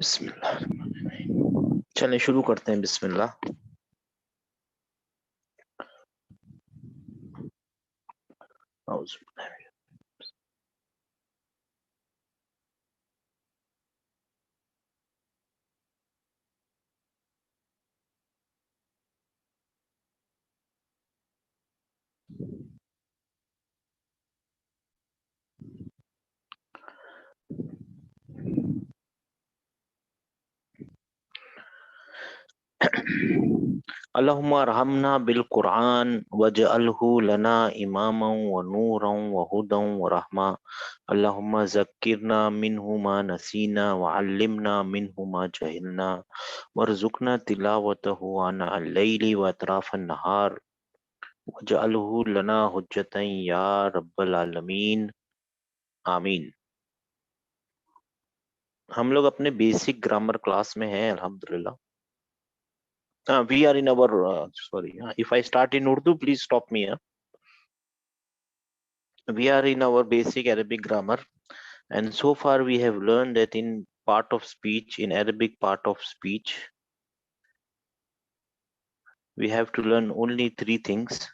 बिस्मिल्लाह। चलें शुरू करते हैं। बिस्मिल्लाह। अल्लाहुम्मा अरहमना बिल कुरान वजअलहु लना इमामन व नूरन व हुदन व रहमा। अल्लाहुम्मा ज़क्किरना मिन्हु मा नसीना व अल्लिमना मिन्हु मा जहिलना वरज़ुकना तिलावतहु आना अल-लैली व अतराफन नहार वजअलहु लना हुज्जतन या रब्बल आलमीन। आमीन। हम लोग अपने बेसिक ग्रामर क्लास में हैं अल्हम्दुलिल्लाह। We are in our sorry, if I start in Urdu, please stop me. We are in our basic Arabic grammar, and so far we have learned that in part of speech, in Arabic part of speech, we have to learn only three things: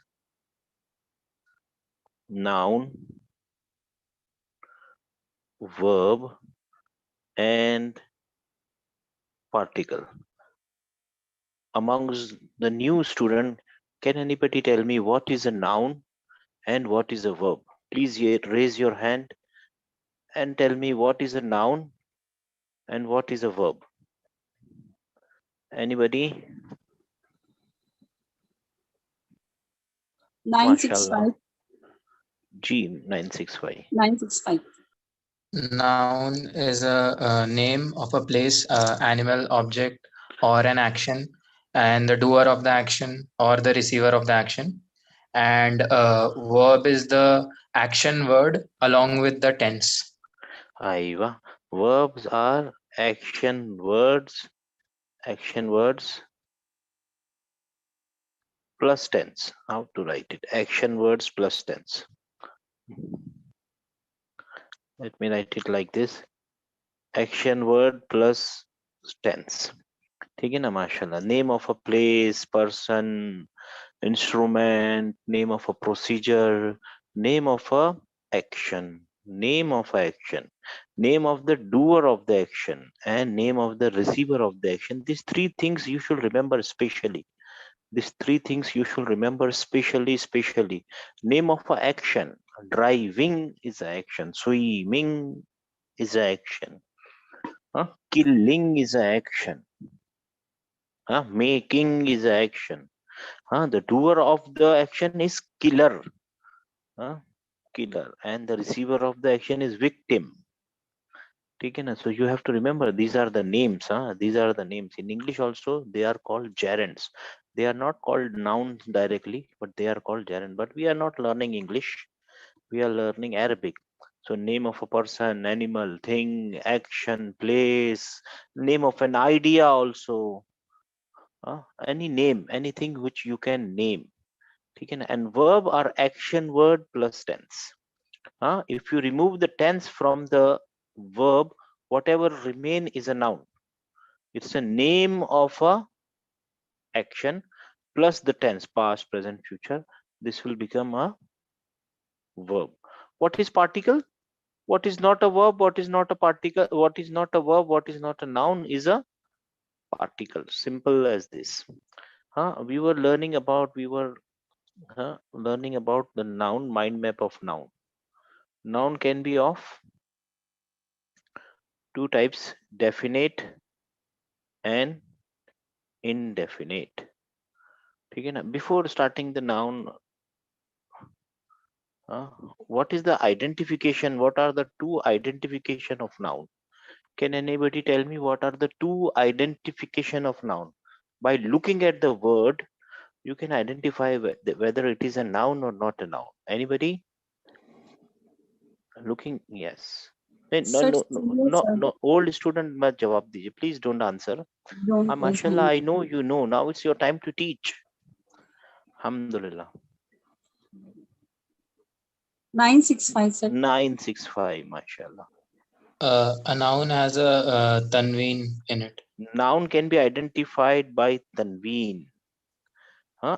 noun, verb, and particle. Amongst the new student, can anybody tell me what is a noun and what is a verb? Please raise your hand and tell me what is a noun and what is a verb. Anybody? 965. G 965. 965. Noun is a name of a place, animal, object, or an action, and the doer of the action or the receiver of the action. And verb is the action word along with the tense. Aiva. Verbs are action words plus tense. How to write it? Action words plus tense. Let me write it like this: action word plus tense. ठीक है ना? माशाल्लाह. Name of a place, person, instrument, name of a procedure, name of a action, name of a action, name of the doer of the action, and name of the receiver of the action. These three things you should remember specially. These three things you should remember specially. Name of a action: driving is an action, swimming is an action, killing is an action, making is an action. The doer of the action is killer, killer, and the receiver of the action is victim. Okay, na? So you have to remember these are the names. These are the names. In English also they are called gerunds. They are not called nouns directly, but they are called gerund. But we are not learning English. We are learning Arabic. So name of a person, animal, thing, action, place, name of an idea also. Any name, anything which you can name. And verb are action word plus tense. If you remove the tense from the verb, whatever remain is a noun. It's a name of a action plus the tense, past, present, future. This will become a verb. What is particle? What is not a verb? What is not a particle? What is not a verb? What is not a noun is a particle. Simple as this. We were learning about the noun, mind map of noun. Noun can be of two types: definite and indefinite. Before starting the noun, what is the identification? What are the two identification of noun? Can anybody tell me what are the two identification of noun? By looking at the word, you can identify whether it is a noun or not a noun. Anybody? Looking, yes. No. Old student must jawab dijiye. Please don't answer. Mashallah, I know you know. Now it's your time to teach. Alhamdulillah. 965, sir. 965, mashallah. A noun has a tanween in it. Noun can be identified by tanween.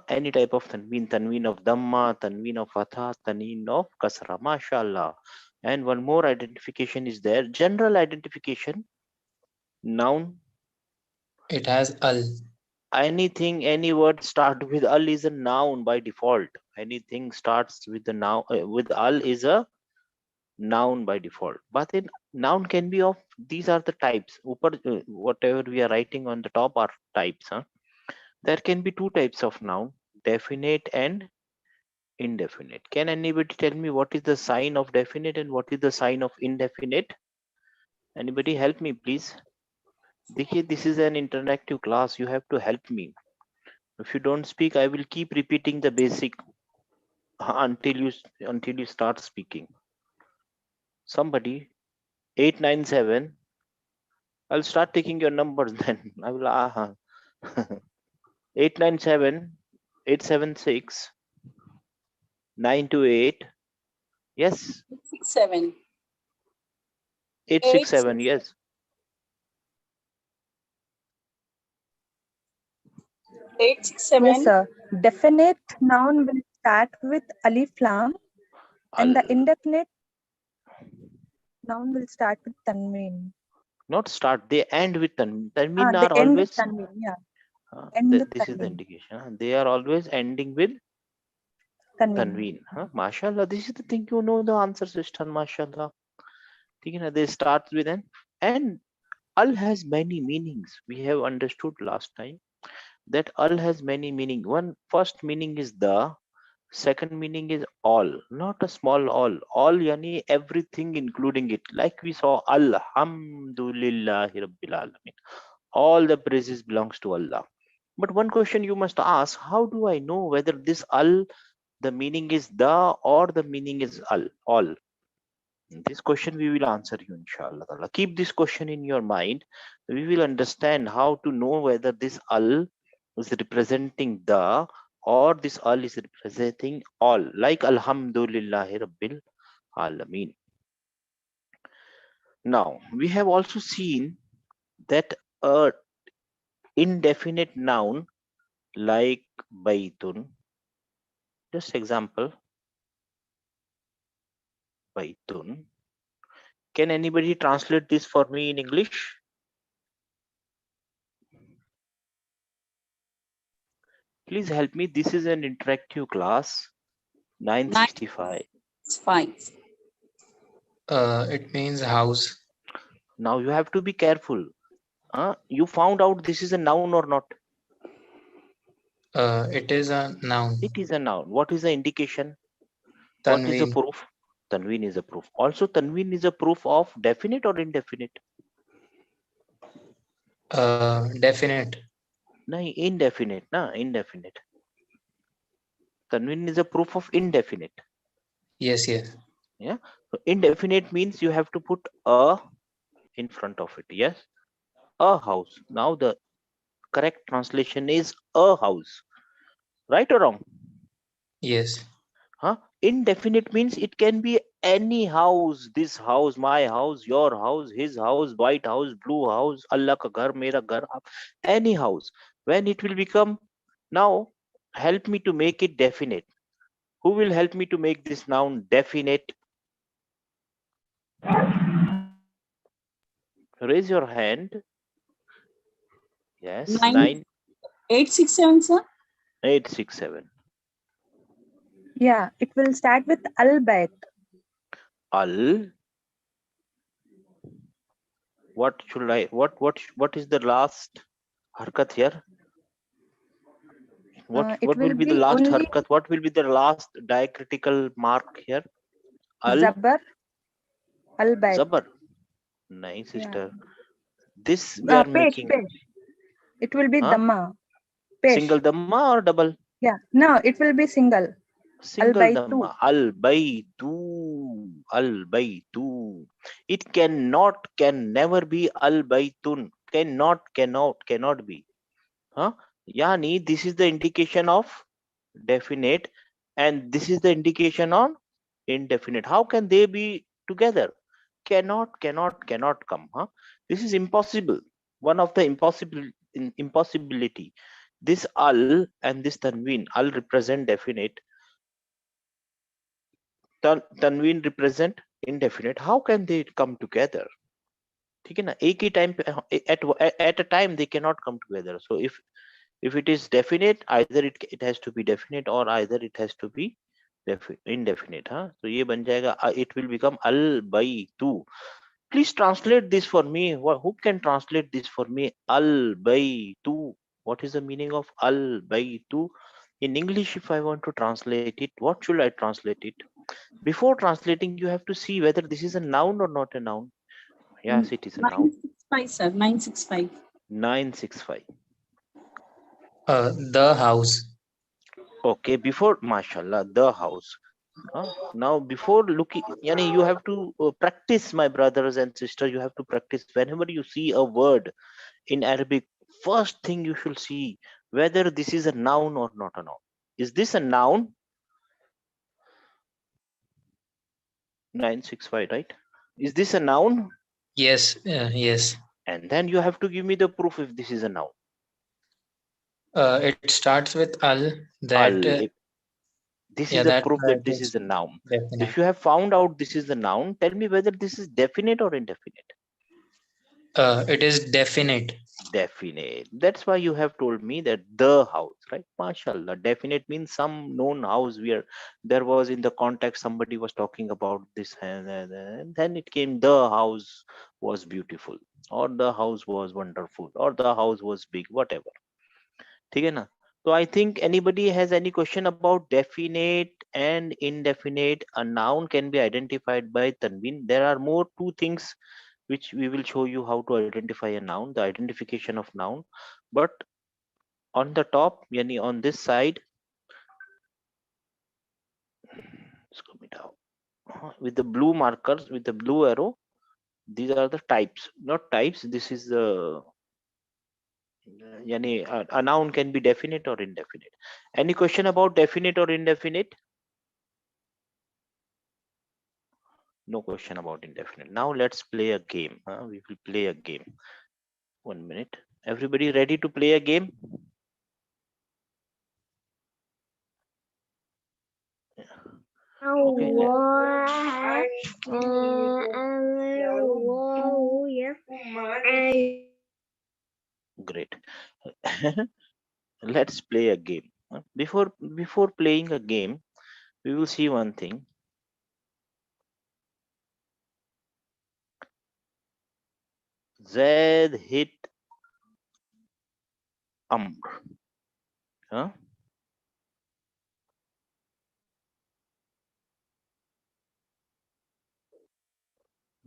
Any type of tanween, tanween of dhamma, tanween of fatha, tanween of kasra, mashallah. And one more identification is there, general identification. Noun, It has al. anything, any word start with al is a noun by default. Anything starts with the noun with al is a noun by default. But in noun can be of, these are the types. Whatever we are writing on the top are types. There can be two types of noun, definite and indefinite. Can anybody tell me what is the sign of definite and what is the sign of indefinite? Anybody help me, please? Dekhiye, this is an interactive class. You have to help me. If you don't speak, I will keep repeating the basic until you start speaking. Somebody, 897. I'll start taking your numbers then. I will 897 876 928. Yes, 67. 867. Yes. 867. Yes, sir. Definite noun will start with alif lam, and the Al. indefinite noun will start with tanween. Not start, they end with tanween They are end with always tanween. Yeah, end with this is the tanween. indication. They are always ending with Tanween. tanween. Mashallah, this is the thing, you know the answer system, mashallah. They start with an, and al has many meanings. We have understood last time that al has many meaning. One first meaning is the, second meaning is all, not a small all. All yani everything including it. Like we saw, Alhamdulillahi Rabbil Alamin. All the praises belongs to Allah. But one question you must ask, how do I know whether this al, the meaning is the or the meaning is al, all? This question we will answer you, inshallah. Keep this question in your mind. We will understand how to know whether this al is representing the or this al is representing all. Like Alhamdulillahi Rabbil Alameen. Now, we have also seen that a indefinite noun like baitun, just example, baitun. Can anybody translate this for me in English? Please help me. This is an interactive class. 965. 5. It means house. Now you have to be careful. You found out this is a noun or not? It is a noun. It is a noun. What is the indication? What is the Tanween. proof? Tanween is a proof. Also, tanween is a proof of definite or indefinite? Definite. No, indefinite. No, indefinite. Tanween is a proof of indefinite. Yes, yes. Yeah. So indefinite means you have to put a in front of it. Yes. A house. Now the correct translation is a house. Right or wrong? Yes. Indefinite means it can be any house. This house, my house, your house, his house, white house, blue house, Allah ka ghar, mera ghar, any house. When it will become, now help me to make it definite. Who will help me to make this noun definite? Raise your hand. Yes, 9, 867, sir. 9867. Yeah, it will start with al bayt. Al. What should I? What is the last harkat here? What It will will be the be last only harkat? What will be the last diacritical mark here? Al zabar, al bayt. zabar. Nice, Yeah. sister. This we are Pesh, making. pesh. It will be Huh? dhamma. Pesh. Single dhamma or double? Yeah. No, it will be single. Al Single baytu. dhamma. Al baytu. Al baytu. It can never be al baytun. Cannot be. Yani, this is the indication of definite, and this is the indication on indefinite. How can they be together? cannot come. Huh? This is impossible. One of the impossibility. This al and this tanween. Al represent definite. Tanween represent indefinite. How can they come together? ठीक है ना, एक ही time at a time they cannot come together. So if it is definite, either it has to be definite or either it has to be indefinite. Huh? So ये बन जाएगा, it will become al by tu. Please translate this for me. Who can translate this for me? Al by tu. What is the meaning of al by tu? In English, if I want to translate it, what should I translate it? Before translating, you have to see whether this is a noun or not a noun. Yes, it is a noun. 965, sir. 965. 965. The house. Okay, before, mashallah, the house. Now, before looking, yani you have to practice, my brothers and sisters. You have to practice. Whenever you see a word in Arabic, first thing you should see whether this is a noun or not a noun. Is this a noun? 965, right? Is this a noun? Yes, yes. And then you have to give me the proof if this is a noun. It starts with al. That Al. This yeah, is a that proof that this gets is a noun. definite. If you have found out this is the noun, tell me whether this is definite or indefinite. It is definite. Definite. That's why you have told me that the house, right? Mashallah. Definite means some known house where there was in the context somebody was talking about this, and then it came the house was beautiful, or the house was wonderful, or the house was big, whatever. ठीक है ना? So I think anybody has any question about definite and indefinite? A noun can be identified by tanween. There are more two things which we will show you how to identify a noun, the identification of noun. But on the top, yani on this side, with the blue markers, with the blue arrow, these are the types, not types. This is the yani a noun can be definite or indefinite. Any question about definite or indefinite? No question about indefinite. Now let's play a game. We will play a game. 1 minute. Everybody ready to play a game? Okay. Great. Let's play a game. Before playing a game, we will see one thing. Z hit Amr. Huh?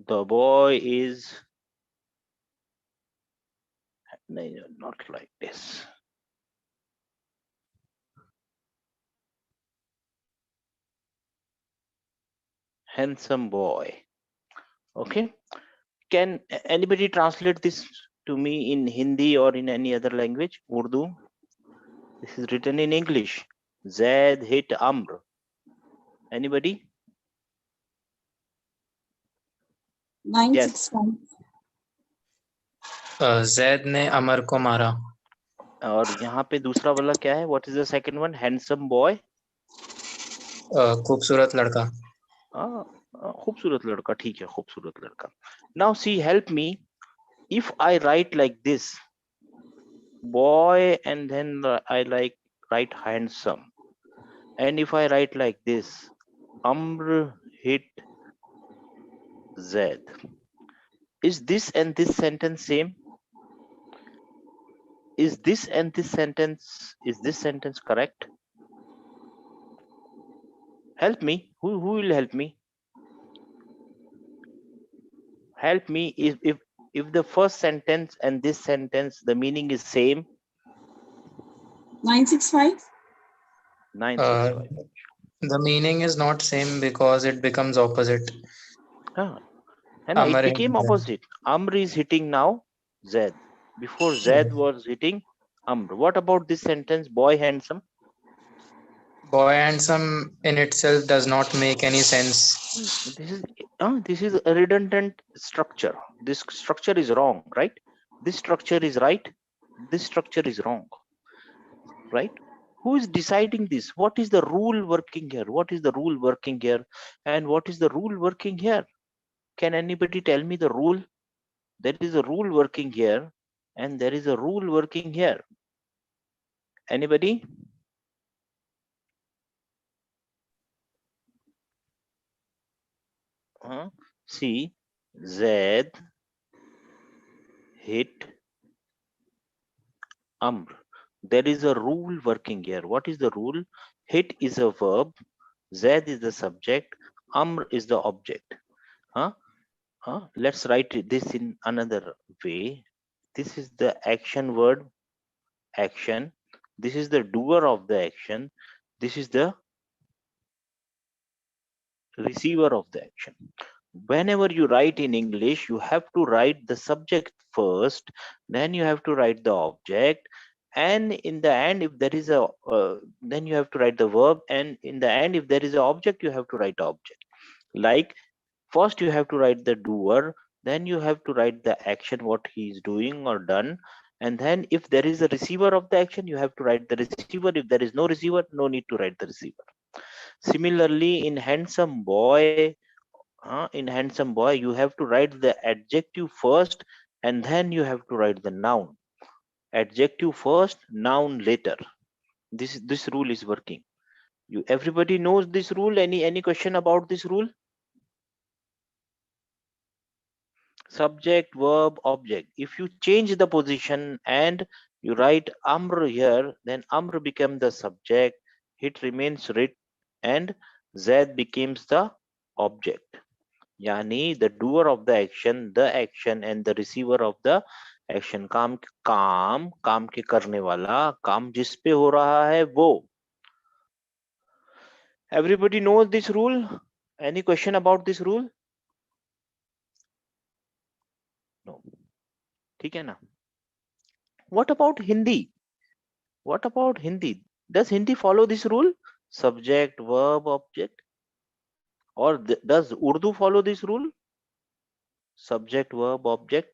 The boy is no, not like this. Handsome boy. Okay. Can anybody translate this to me in Hindi or in any other language? Urdu. This is written in English. Zaid hit Amr. Anybody? 965. Zaid ने अमर को मारा. और यहाँ पे दूसरा वाला क्या है? What is the second one? Handsome boy. खूबसूरत लड़का. खूबसूरत लड़का. ठीक है, खूबसूरत लड़का. Now see, help me. If I write like this, boy, and then I write handsome, and if I write like this, Amr hit Zaid. Is this and this sentence same? Is this and this sentence correct? Help me. Who will help me? Help me. If the first sentence and this sentence, the meaning is same. 965. 965. The meaning is not same because it becomes opposite. And it Amr became hit Zaid. opposite. Amr is hitting now Zaid. Before Zaid was hitting Amr. What about this sentence? Boy handsome. Boy handsome in itself does not make any sense. This is a redundant structure. This structure is wrong, right? This structure is right. This structure is wrong, right? Who is deciding this? What is the rule working here? What is the rule working here? And what is the rule working here? Can anybody tell me the rule? There is a rule working here, and there is a rule working here. Anybody? See, Z hit Amr. There is a rule working here. What is the rule? Hit is a verb, Z is the subject, Amr is the object. Let's write this in another way. This is the action word, action. This is the doer of the action. This is the receiver of the action. Whenever you write in English, you have to write the subject first, then you have to write the object, and in the end, if there is a then you have to write the verb, and in the end, if there is an object, you have to write object. Like, first you have to write the doer, then you have to write the action, what he is doing or done, and then if there is a receiver of the action, you have to write the receiver. If there is no receiver, no need to write the receiver. Similarly, in handsome boy, you have to write the adjective first, and then you have to write the noun. Adjective first, noun later. This rule is working. Everybody knows this rule. Any question about this rule? Subject, verb, object. If you change the position and you write Amr here, then Amr becomes the subject, it remains writ, and Z becomes the object. Yani the doer of the action and the receiver of the action. काम के करने वाला, काम जिस पे हो रहा है वो. Everybody knows this rule. Any question about this rule? No. ठीक है ना? What about Hindi? What about Hindi? Does Hindi follow this rule? Subject, verb, object? Or does Urdu follow this rule? Subject, verb, object?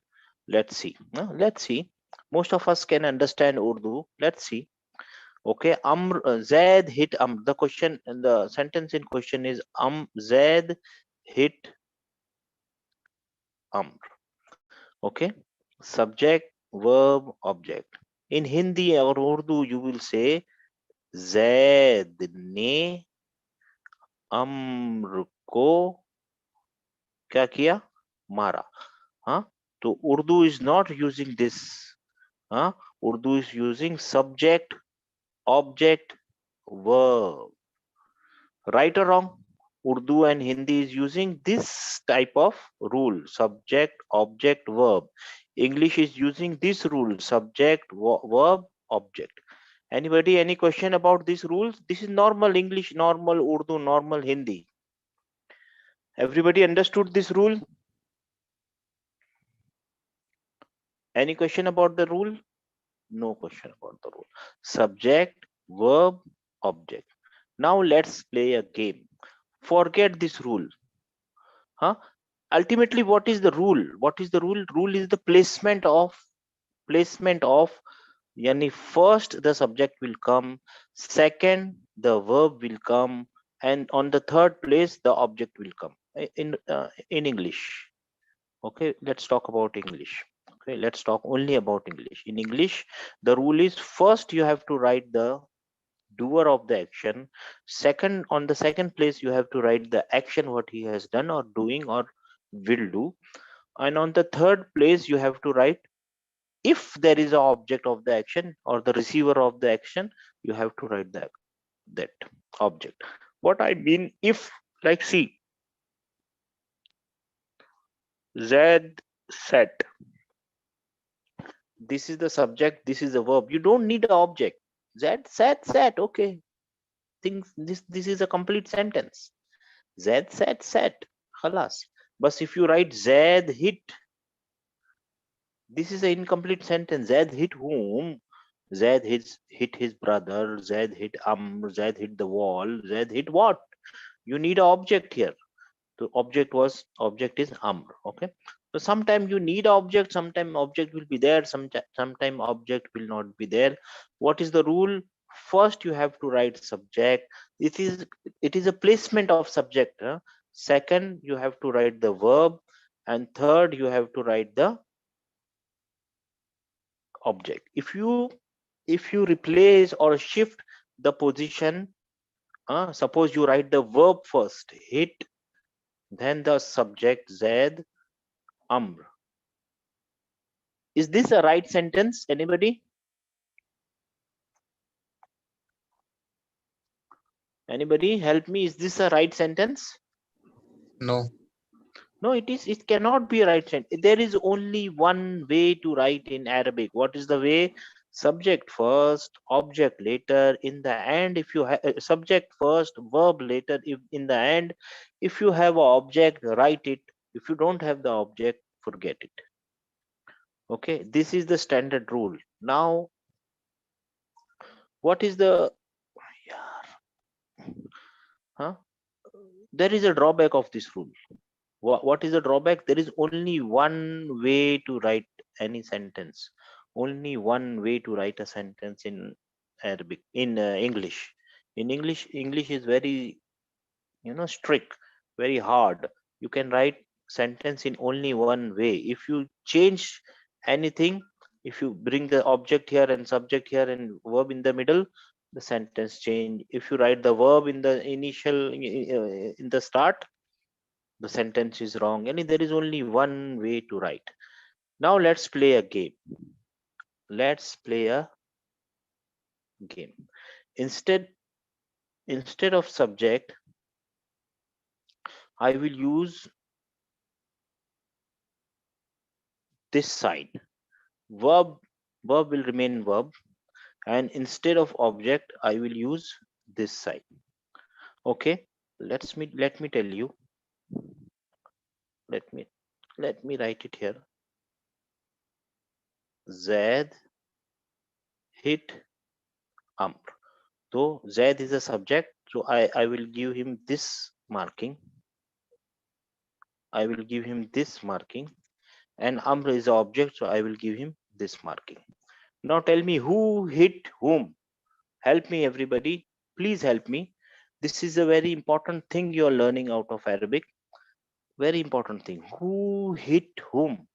Let's see. Let's see. Most of us can understand Urdu. Let's see. Okay, Zaid hit Amr. The question and the sentence in question is Zaid hit Amr. Okay, subject, verb, object. In Hindi or Urdu, you will say Zaid ne Amr को क्या किया? मारा. तो Urdu is not using this. Urdu is using subject, object, verb. Right or wrong? Urdu and Hindi is using this type of rule: subject, object, verb. English is using this rule: subject, verb, object. Anybody, any question about these rules? This is normal English, normal Urdu, normal Hindi. Everybody understood this rule? Any question about the rule? No question about the rule. Subject, verb, object. Now let's play a game. Forget this rule. Ultimately, what is the rule? What is the rule? Rule is the placement of yani first the subject will come, second the verb will come, and on the third place the object will come in English. Okay, let's talk about English. Okay, let's talk only about English. In English, the rule is first you have to write the doer of the action. Second, on the second place, you have to write the action, what he has done or doing or will do. And on the third place, you have to write if there is an object of the action or the receiver of the action, you have to write that object. What I mean, if, like, see, Z set. This is the subject, this is the verb. You don't need an object. Z set, okay. Things this is a complete sentence. Z set, khalas. But if you write Z hit, this is an incomplete sentence. Z hit whom? Zaid hit his brother. Zaid hit Zaid hit the wall. Zaid hit what? You need an object here. The object is Amr. Okay. So sometime you need object, sometime object will be there, sometime object will not be there. What is the rule? First you have to write subject. It is a placement of subject. Second you have to write the verb, and third you have to write the object. If you replace or shift the position, suppose you write the verb first, hit, then the subject Zaid Amr. Is this a right sentence? Anybody? Anybody help me? Is this a right sentence? No. No, it cannot be a right sentence. There is only one way to write in Arabic. What is the way? Subject first, object later. In the end, if you have subject first, verb later. If in the end, if you have an object, write it. If you don't have the object, forget it. Okay, this is the standard rule. Now, what is the? Huh? There is a drawback of this rule. What is the drawback? There is only one way to write any sentence. Only one way to write a sentence in Arabic, in English. In English is very, strict, very hard. You can write sentence in only one way. If you change anything, if you bring the object here and subject here and verb in the middle, the sentence change. If you write the verb in the initial, in the start, the sentence is wrong, and there is only one way to write. Now let's play a game. Let's play a game. Instead of subject, I will use this sign. Verb will remain verb, and instead of object I will use this sign. Okay, let me tell you. Let me write it here. Zaid hit Amr. So Zaid is a subject, so I will give him this marking. I will give him this marking, and Amr is the object, so I will give him this marking. Now tell me who hit whom. Help me, everybody. Please help me. This is a very important thing you are learning out of Arabic. Very important thing. Who hit whom?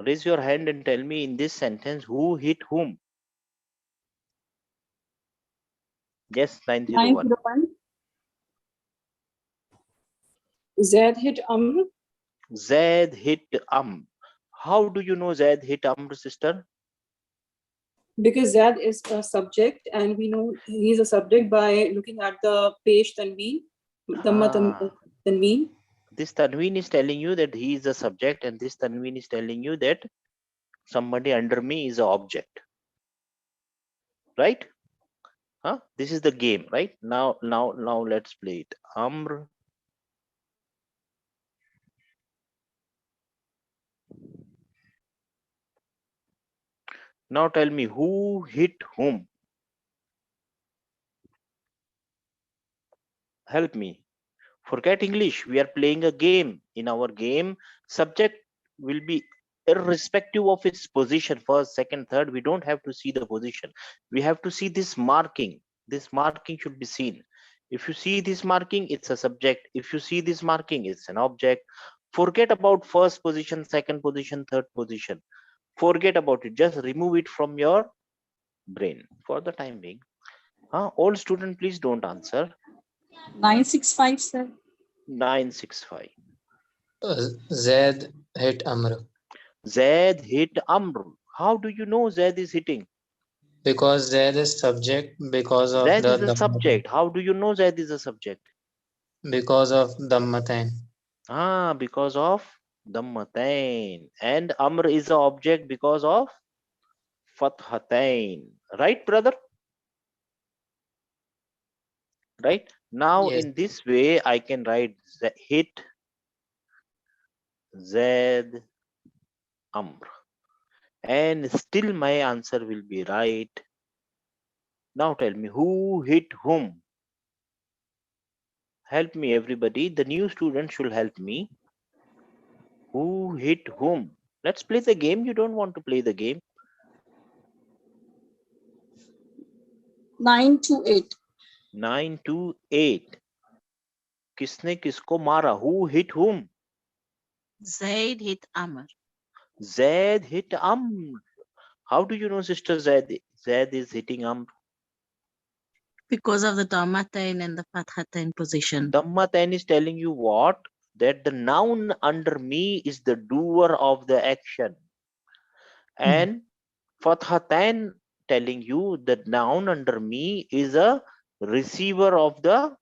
Raise your hand and tell me in this sentence who hit whom. Yes, 901. 901. Zaid hit Amr Zaid hit Amr. How do you know Zaid hit Amr, sister? because Zaid is a subject, and we know he's a subject by looking at the page tanween, tanween. This tanween is telling you that he is a subject, and this tanween is telling you that somebody under me is an object. Right? This is the game, right? Now let's play it. Amr Now tell me who hit whom. Help me. Forget English. We are playing a game. In our game, subject will be irrespective of its position, first, second, third. We don't have to see the position. We have to see this marking. This marking should be seen. If you see this marking, it's a subject. If you see this marking, it's an object. Forget about first position, second position, third position. Forget about it. Just remove it from your brain for the time being. Old student, please don't answer. 965, sir. 965. Zaid hit Amr. Zaid hit Amr. How do you know Zaid is hitting? Because Zaid is subject because of Zaid the is a subject. How do you know Zaid is a subject? because of Dammatain. Because of Dammatain. And Amr is an object because of Fathatain. Right, brother? Right? Now, Yes. in this way, I can write hit Zaid Amr. and still my answer will be right. Now tell me, who hit whom? Help me, everybody. The new student should help me. Who hit whom? Let's play the game. You don't want to play the game. 9 to 8. 9 to 8. किसने किसको मारा? Who hit whom? Zaid hit Amr Zaid hit Amr. How do you know, sister Zaid? Zaid is hitting Amr. because of the Dhammatain and the Fathatain position. Dhammatain is telling you what? That the noun under me is the doer of the action. And Fathatain telling you that noun under me is a receiver of the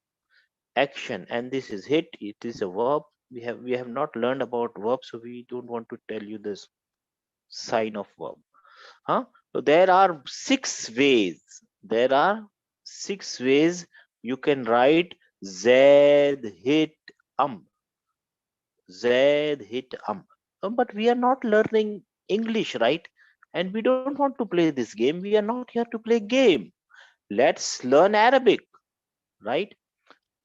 action. And this is hit. It is a verb. We have not learned about verb, so we don't want to tell you this sign of verb. Huh? So there are 6 ways. There are 6 ways you can write Zaid hit Amr. Zaid hit Amr. But we are not learning English, right? And we don't want to play this game. We are not here to play game. Let's learn Arabic, right?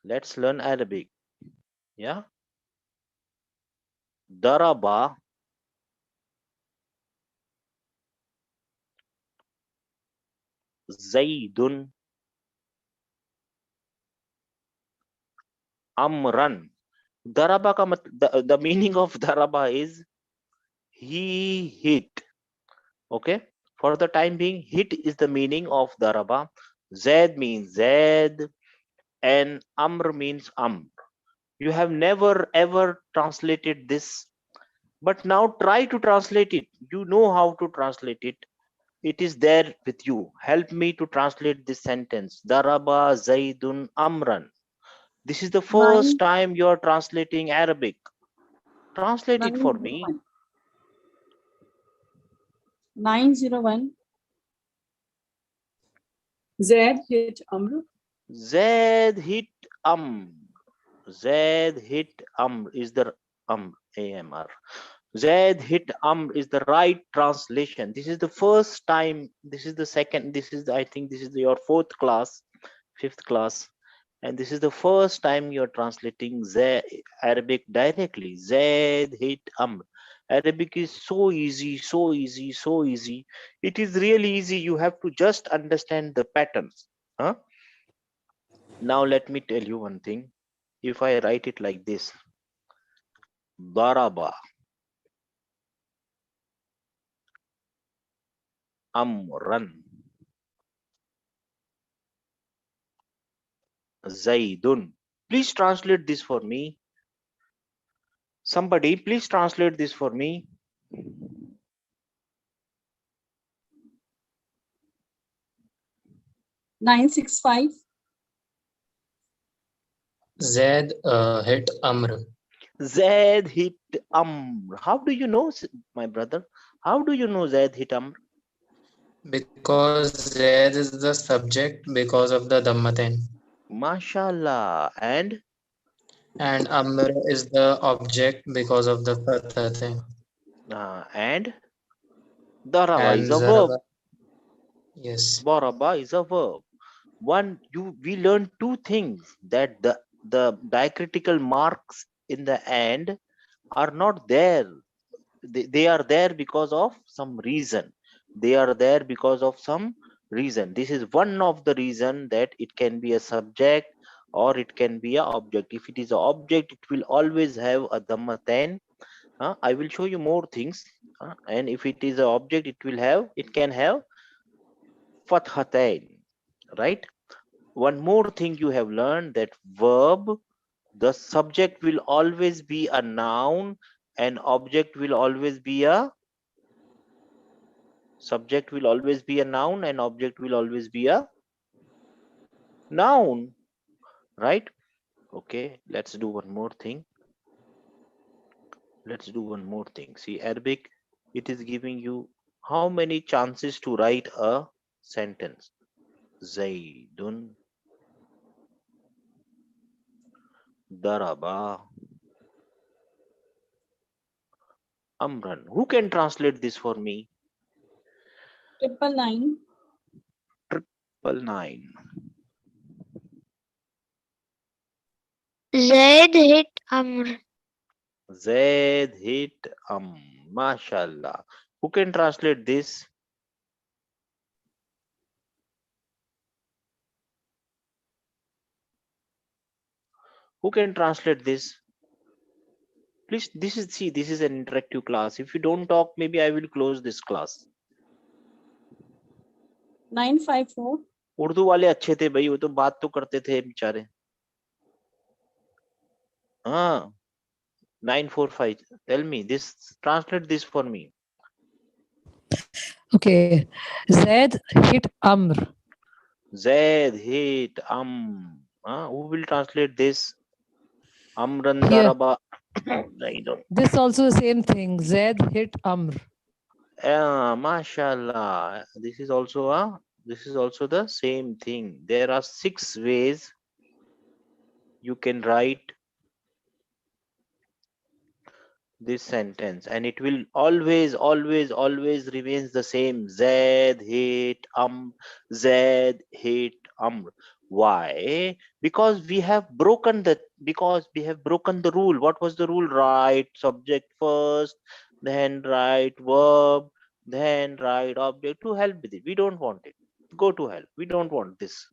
Let's learn Arabic. Yeah. Daraba Zaidun Amran. Daraba ka the meaning of daraba is he hit. Okay. For the time being, hit is the meaning of daraba. Zaid means Zaid and Amr means Amr. You have never ever translated this, but now try to translate it. You know how to translate it. It is there with you. Help me to translate this sentence. Daraba Zaidun Amran. This is the first time you are translating Arabic. Translate it for me. 901. Zaid hit Amr. Zaid hit Amr. Zaid hit Amr is the AMR. Zaid hit Amr is the right translation. This is the first time. This is the second. This is I think this is your 4th class, 5th class, and this is the first time you're translating Arabic directly. Zaid hit Amr. Arabic is so easy, so easy, so easy. It is really easy. You have to just understand the patterns. Huh? Now let me tell you one thing. If I write it like this, Daraba Amran Zaidun. Please translate this for me. Somebody, please translate this for me. 965. Zaid hit Amr Zaid hit Amr. How do you know, my brother? How do you know Zaid hit Amr? because Zaid is the subject because of the Dhammatain, Mashallah. And Amr is the object because of the Fathatain, and Daraba is and a verb. Zaraba. Yes. Baraba is a verb. We learned 2 things, that the diacritical marks in the end are not there. They are there because of some reason. They are there because of some reason. This is one of the reason that it can be a subject or it can be a object. If it is an object, it will always have a dhammatain. I will show you more things. And if it is an object, it can have fathatain, right? One more thing you have learned, that verb, the subject will always be a noun and object will always be a subject will always be a noun and object will always be a noun, right? Okay, let's do one more thing. See, Arabic, it is giving you how many chances to write a sentence. Zaidun daraba amran. Who can translate this for me? 999. 999. Zaid hit Amr. Zaid hit mashallah. Who can translate this? Who can translate this? Please, this is an interactive class. If you don't talk, maybe I will close this class. 954. Urdu वाले अच्छे थे भाई, वो तो बात तो करते थे बेचारे. हाँ, 945. Tell me this. Translate this for me. Okay. Zaid hit Amr. Zaid hit who will translate this? Amran Here. daraba. I don't. This also the same thing. Zaid hit Amr. Mashallah. This is also the same thing. There are 6 ways you can write this sentence, and it will always remains the same. Zaid hit Zaid hit Amr. Why? Because we have broken the rule. What was the rule? Write subject first, then write verb, then write object. To help with it, we don't want it. Go to hell. We don't want this.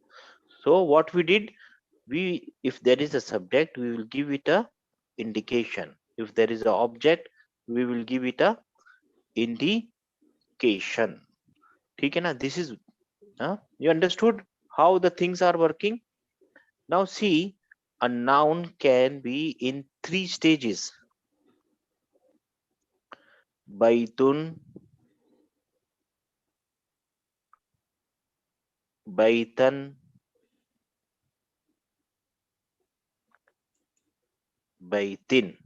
So what we did, if there is a subject, we will give it a indication. If there is an object, we will give it a indication. ठीक है ना? This is you understood how the things are working? Now see, a noun can be in 3 stages. Baitun, baitan, baitin.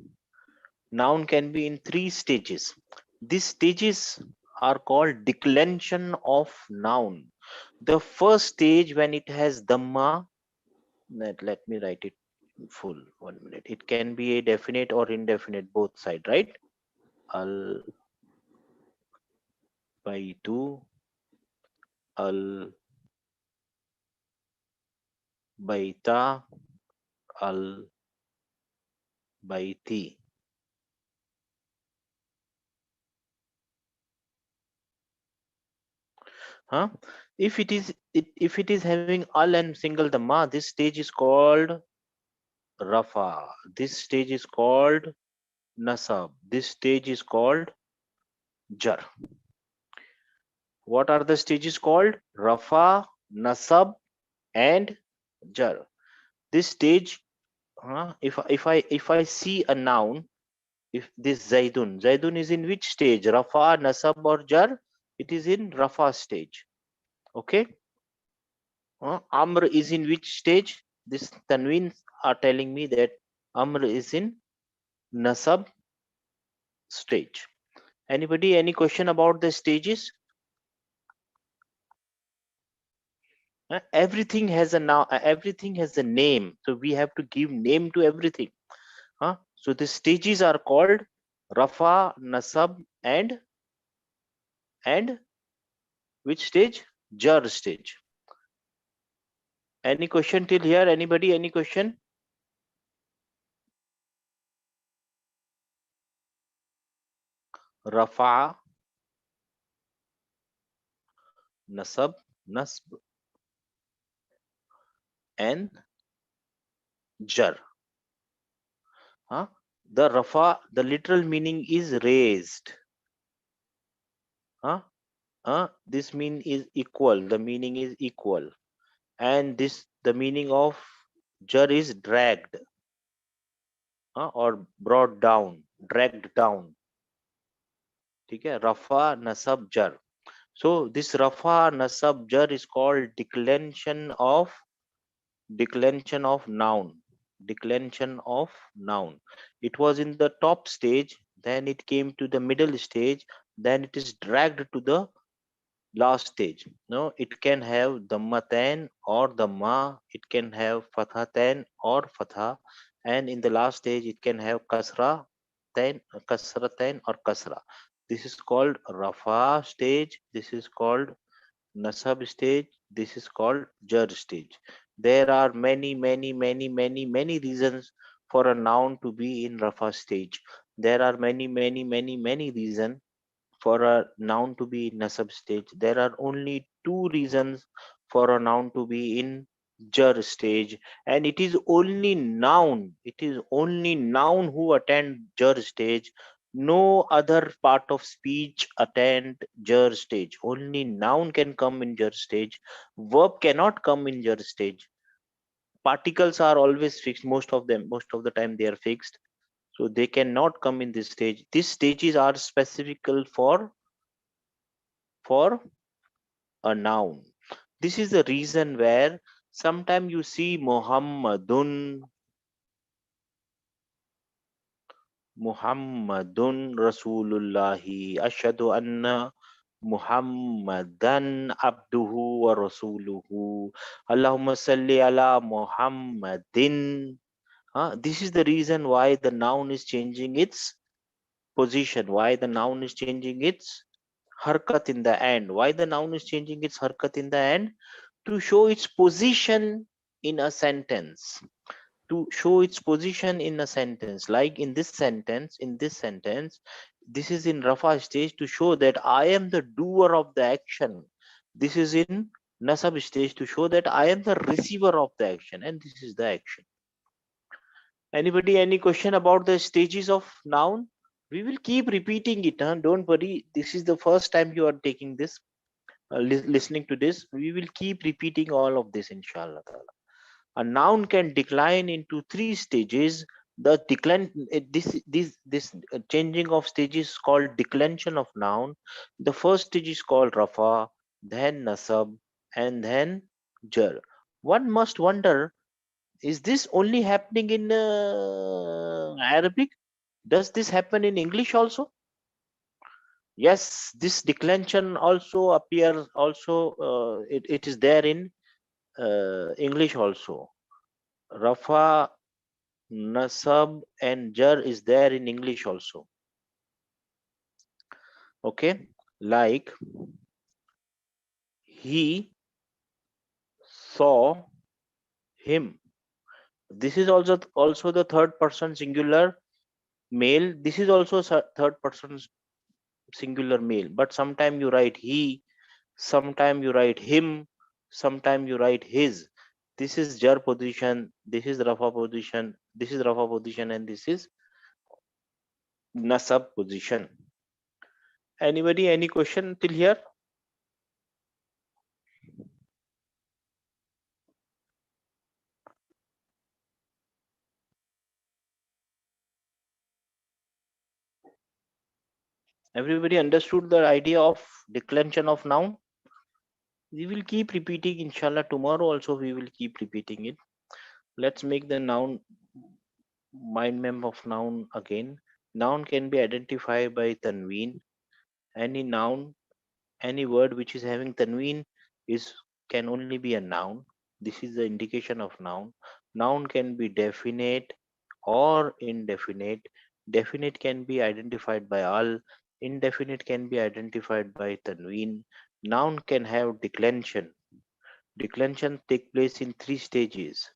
Noun can be in 3 stages. These stages are called declension of noun. The first stage, when it has dhamma, let me write it full. 1 minute. It can be a definite or indefinite, both side, right? Al baitu, al baita, al baiti. If it is having al and single dhamma, this stage is called rafa. This stage is called nasab. This stage is called jar. What are the stages called? Rafa, nasab, and jar. This stage, if I see a noun, if this zaidun is in which stage? Rafa, nasab, or jar? It is in rafa stage. Okay. Amr is in which stage? This tanween are telling me that Amr is in nasab stage. Anybody, any question about the stages? Everything has a now. Everything has a name, so we have to give name to everything. So the stages are called Rafa, Nasab, and which stage? Jar stage. Any question till here? Anybody? Any question? Rafa, Nasab, Nasb, and Jar. The Rafa, the literal meaning is raised. This mean is equal. The meaning is equal, and the meaning of Jar is dragged, or brought down, dragged down. Okay, Rafa, Nasab, Jar. So this Rafa, Nasab, Jar is called declension of noun. Declension of noun. It was in the top stage, then it came to the middle stage, then it is dragged to the last stage. No, it can have dhammatan or dhamma, it can have fathatan or fatha, and in the last stage it can have kasratain or kasra. This is called Rafa stage. This is called Nasab stage. This is called Jar stage. There are many reasons for a noun to be in Rafa stage. There are many reasons for a noun to be in nasab stage. There are only two reasons for a noun to be in jar stage, and it is only noun who attend jar stage. No other part of speech attend jar stage. Only noun can come in jar stage. Verb cannot come in jar stage. Particles are always fixed. Most of the time they are fixed, so they cannot come in this stage. These stages are specific for a noun. This is the reason where sometimes you see Muhammadun Rasulullahi Ashhadu anna Muhammadan abduhu wa rasuluhu Allahumma salli ala Muhammadin. This is the reason why the noun is changing its position, why the noun is changing its harkat in the end. Why the noun is changing its harkat in the end? To show its position in a sentence. To show its position in a sentence. Like in this sentence, this is in Rafa stage to show that I am the doer of the action. This is in Nasab stage to show that I am the receiver of the action, and this is the action. Anybody, any question about the stages of noun? We will keep repeating it. Don't worry. This is the first time you are taking this, listening to this. We will keep repeating all of this, inshallah ta'ala. A noun can decline into three stages. The decline, this changing of stages is called declension of noun. The first stage is called rafa, then nasab, and then jar. One must wonder, is this only happening in Arabic? Does this happen in English also? Yes, this declension also appears also, it is there in English also. Rafa, nasab and jar is there in English also. Okay, like he saw him. This is also the third person singular male. This is also third person singular male, but sometime you write he, sometime you write him, sometime you write his. This is jar position, this is rafa position, this is rafa position, and this is nasab position. Anybody, any question till here? Everybody understood the idea of declension of noun? We will keep repeating, inshallah. Tomorrow also we will keep repeating it. Let's make the noun mind map of noun again. Noun can be identified by tanween. Any noun, any word which is having tanween is can only be a noun. This is the indication of noun. Noun can be definite or indefinite. Definite can be identified by al, indefinite can be identified by tanween. Noun can have declension. Declension take place in three stages: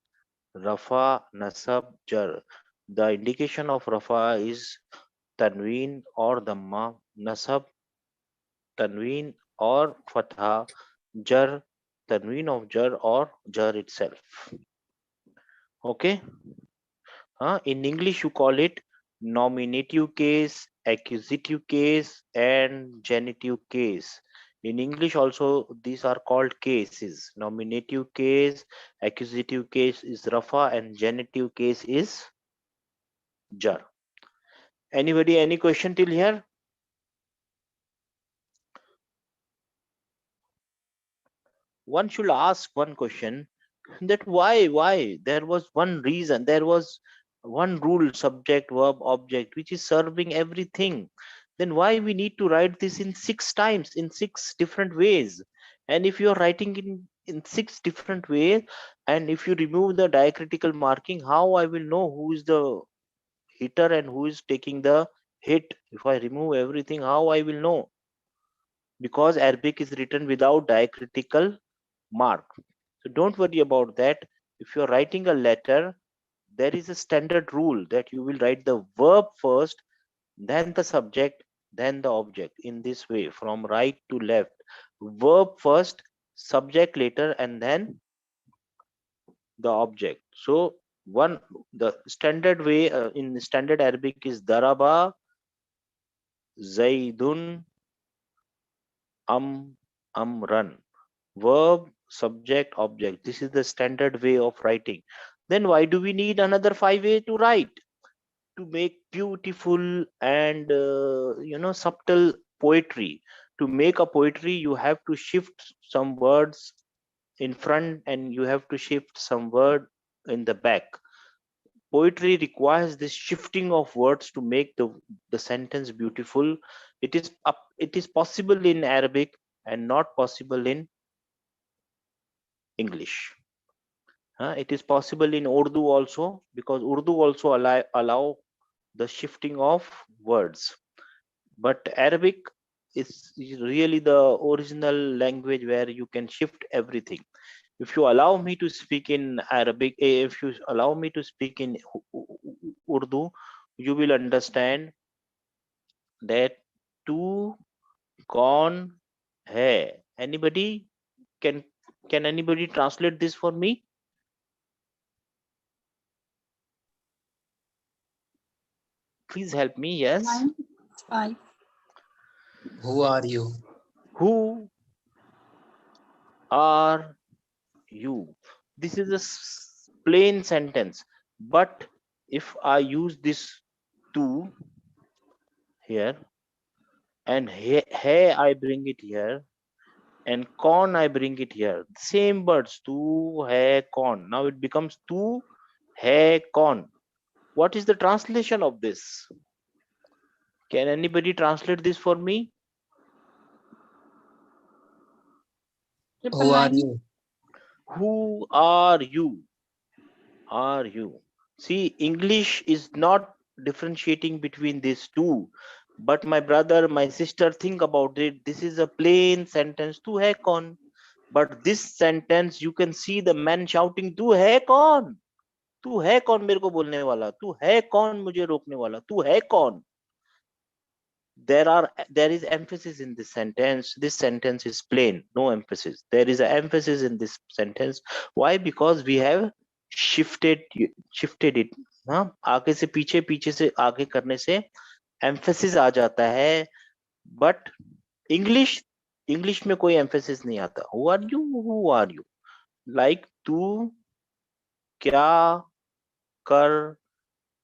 rafa, nasab, jar. The indication of rafa is tanween or dhamma, nasab tanween or fatha, jar tanween of jar or jar itself. Okay. In English you call it nominative case, accusative case, and genitive case. In English also these are called cases. Nominative case, accusative case is rafa, and genitive case is jar. Anybody, any question till here? One should ask one question, that why there was one reason, there was one rule, subject verb object, which is serving everything. Then why we need to write this in 6 times, in 6 different ways? And if you are writing in 6 different ways, and if you remove the diacritical marking, how I will know who is the hitter and who is taking the hit. If I remove everything, how I will know? Because Arabic is written without diacritical mark. So don't worry about that. If you're writing a letter, there is a standard rule that you will write the verb first, then the subject, then the object, in this way, from right to left. Verb first, subject later, and then the object. So the standard way in standard Arabic is daraba zaidun amran. Verb, subject, object. This is the standard way of writing. Then why do we need another 5 way to write? To make beautiful and subtle poetry. To make a poetry, you have to shift some words in front and you have to shift some word in the back. Poetry requires this shifting of words to make the sentence beautiful. It is possible in Arabic and not possible in English. It is possible in Urdu also, because Urdu also allow the shifting of words. But Arabic is really the original language where you can shift everything. If you allow me to speak in Arabic, if you allow me to speak in Urdu, you will understand that tu kaun hai. Anybody can anybody translate this for me? Please help me. Yes. 5. Who are you? Who are you? This is a plain sentence, but if I use this to here and hey I bring it here and con I bring it here, same words, tu hai con, now it becomes tu hai con. What is the translation of this? Can anybody translate this for me? Who are you? Who are you? Are you? See, English is not differentiating between these two. But my brother, my sister, think about it. This is a plain sentence, tu hai kon. But this sentence, you can see the man shouting, tu hai kon? Tu hai kon mere ko bolne wala? Tu hai kon mujhe rokne wala? Tu hai kon? There is emphasis in this sentence. This sentence is plain, no emphasis. There is an emphasis in this sentence. Why? Because we have shifted it. हाँ, आगे से पीछे, पीछे से आगे करने से emphasis आ जाता है. But English में कोई emphasis नहीं आता. Who are you? Who are you? Like तू क्या कर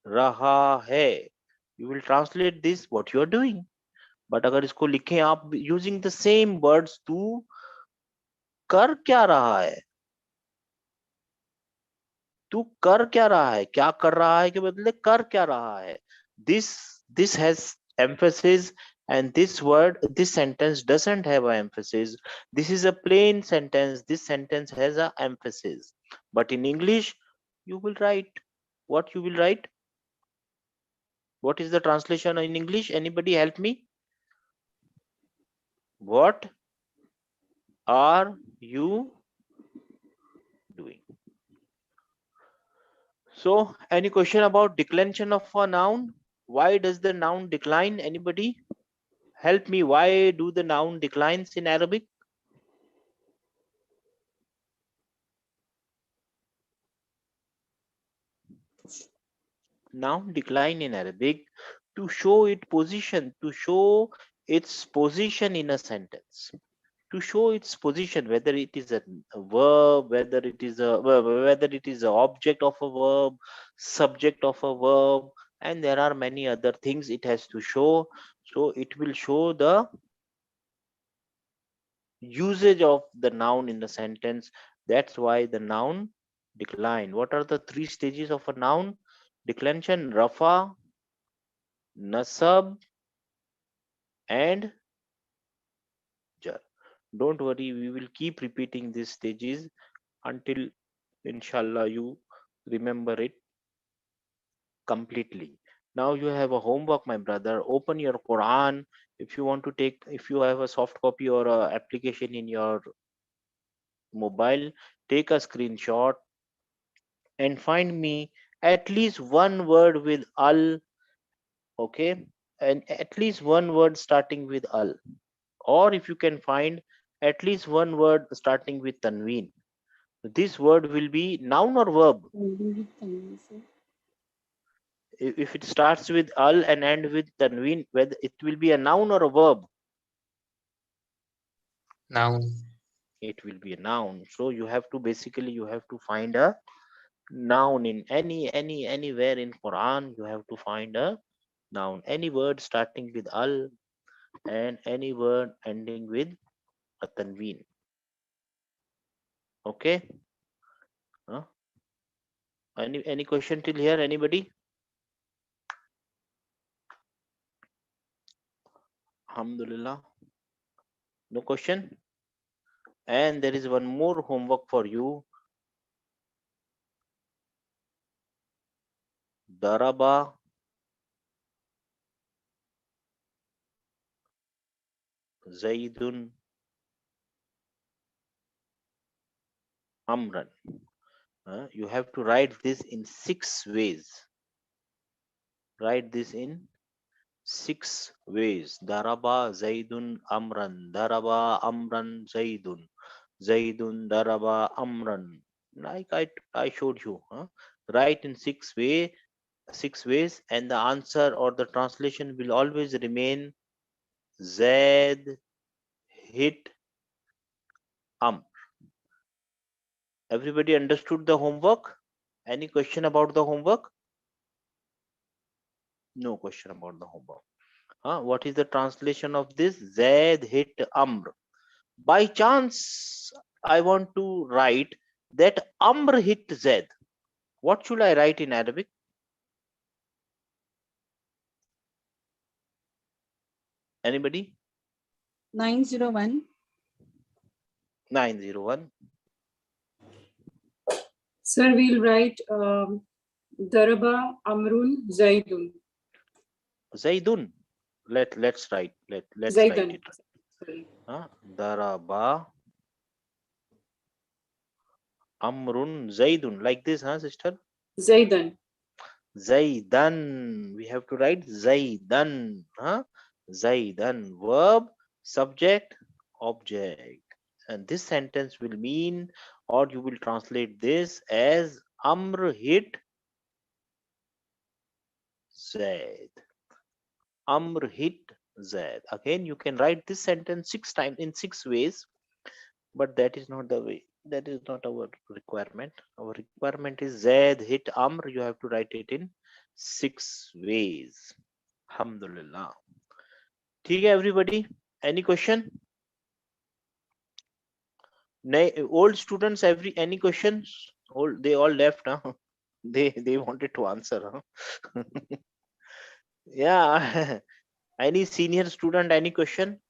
रहा है? You will translate this what you are doing. But अगर इसको लिखें आप यूजिंग द सेम वर्ड्स, तू कर क्या रहा है? तू कर क्या रहा है? क्या कर रहा है के बदले कर क्या रहा है? This has emphasis, and this sentence doesn't have an emphasis. This is a plain sentence. This sentence has a emphasis. But in English, you will write what you will write. What is the translation in English? Anybody help me? What are you doing? So, any question about declension of a noun? Why does the noun decline? Anybody? Help me. Why do the noun declines in Arabic? Noun decline in Arabic to show its position, in a sentence. To show its position, whether it is a verb, whether it is an object of a verb, subject of a verb, and there are many other things it has to show. So it will show the usage of the noun in the sentence. That's why the noun decline. What are the 3 stages of a noun declension? Rafa, nasab, and jar. Don't worry, we will keep repeating these stages until inshallah you remember it completely. Now you have a homework, my brother. Open your Quran. If you want to take, if you have a soft copy or a application in your mobile, take a screenshot and find me at least one word with al, okay, and at least one word starting with al, or if you can find at least one word starting with tanween. This word will be noun or verb. If it starts with al and end with tanween, whether it will be a noun or a verb. Noun. It will be a noun. So you have to basically you have to find a noun in anywhere in Quran. You have to find a noun, any word starting with al and any word ending with a tanween. Okay. Huh? Any question till here? Anybody? Alhamdulillah. No question. And there is one more homework for you. Daraba Zaidun Amran. You have to write this in 6 ways. Write this in 6 ways. Daraba Zaidun Amran. Daraba Amran Zaidun. Zaidun Daraba Amran. Like I showed you. Write in 6 ways, and the answer or the translation will always remain Zaid hit Amr. Everybody understood the homework? Any question about the homework? No question about the homework. What is the translation of this? Zaid hit Amr. By chance, I want to write that Amr hit Zaid. What should I write in Arabic? Anybody? 901. 901. Sir, we'll write Daraba Amrun Zaidun. Zaidun. Let's write. Let's write Zaidan. it. Sorry. Daraba Amrun Zaidun. Like this, sister? Zaidan. Zaidan. We have to write Zaidan. Zaidan. Verb, subject, object. And this sentence will mean, or you will translate this as Amr hit Zaid. Amr hit Zaid. Again, you can write this sentence 6 times in 6 ways, but that is not the way. That is not our requirement. Our requirement is Zaid hit Amr. You have to write it in 6 ways. Alhamdulillah. Okay, everybody. Any question? Old students, any questions? They all left, huh? They wanted to answer, huh? Yeah. Any senior student, any question?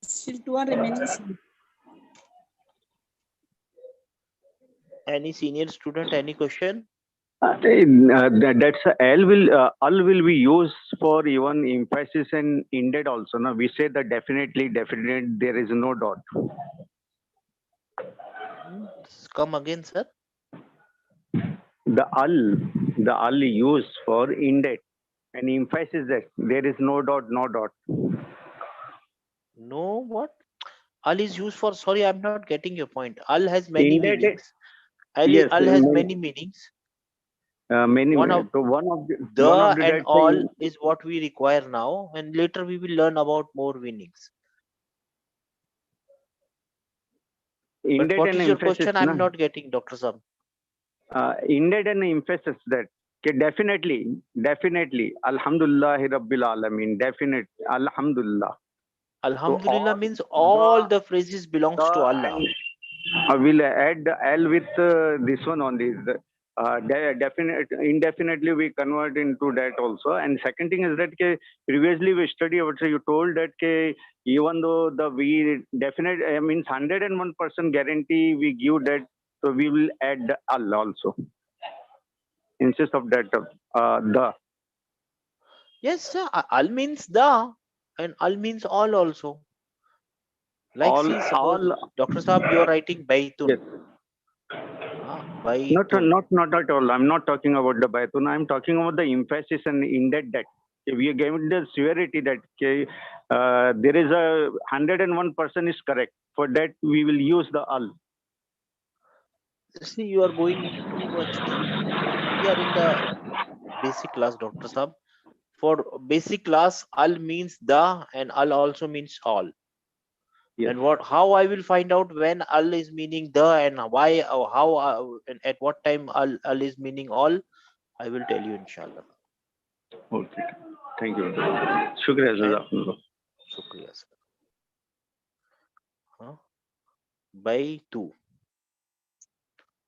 Still 2 are remaining. Any senior student, any question? That's al will be used for even emphasis and indent also. Now we say that definitely, definite, there is no dot. Come again, sir. The al used for indent and emphasis that there is no dot, no dot. No, what? Al is used for, sorry, I'm not getting your point. Al has many Indent, meanings. yes, Al has many meanings. many. One of the and all is what we require now, and later we will learn about more meanings. But what is your question? I'm not getting, Dr. Sam. Indent and emphasis that. Okay, definitely. Alhamdulillah Rabbil Alameen. Definite. Alhamdulillah. Alhamdulillah means all the phrases belongs to Allah. I will add L with this one on this. Indefinitely we convert into that also. And second thing is that previously we studied, you told that even though we definite means 101% guarantee we give that, so we will add Al also. Instead of that, the. Yes, sir. Al means the, and al means all also. Like, All, see, suppose Dr. Saab, you are writing Baitun. yes. Baitun. Not at all. I'm not talking about the Baitun. I'm talking about the emphasis and indent that. We are giving the severity that there is a 101% is correct. For that, we will use the al. See, you are going into too much deep. We are in the basic class, Dr. Saab. For basic class, al means the, and al also means all. Yes. And how I will find out when al is meaning the, and why, or how, and at what time al is meaning all, I will tell you, inshallah. Okay. Thank you. Shukriya, And Jazakumullah. Shukriya, sir. Baitu.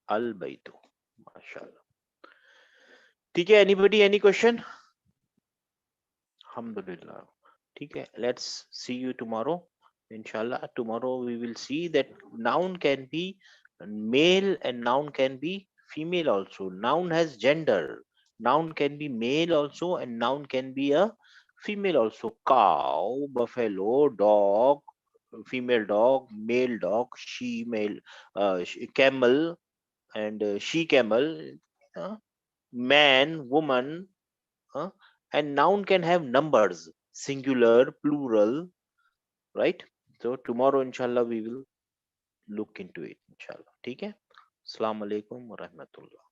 Al Baitu. MashaAllah. Okay, anybody, any question? Alhamdulillah. Okay, let's see you tomorrow. Inshallah, tomorrow we will see that noun can be male and noun can be female also. Noun has gender. Noun can be male also, and noun can be a female also. Cow, buffalo, dog, female dog, male dog, she male, camel, and she camel, uh, man, woman, uh, and noun can have numbers, singular, plural, right? So tomorrow, inshallah, we will look into it, inshallah. Okay? Assalamu alaikum wa rahmatullah.